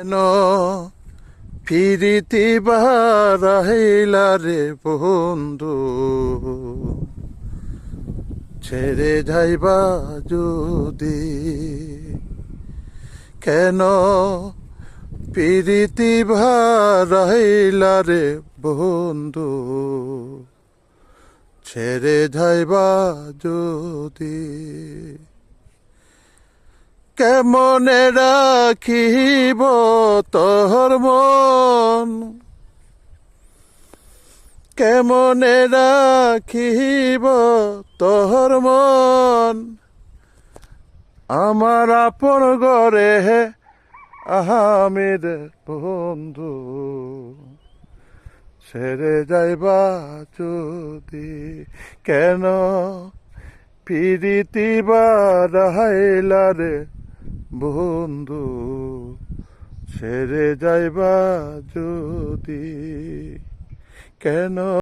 কেন ফিরিতি বারাইলা রে বন্ধু, ছেড়ে যাইবা যদি? কেন প্রীতি ভারাইলা রে বন্ধু, ছেড়ে যাইবা যদি? কেমনে রাখিব তোর মন, কেমনে রাখিব তোর মন, আমার আপন ঘরে আহামের বন্ধু, ছেড়ে যাইবা যদি? কেন প্রীতি বারাইলা রে বন্ধু, ছেড়ে যাইবা যদি? কেন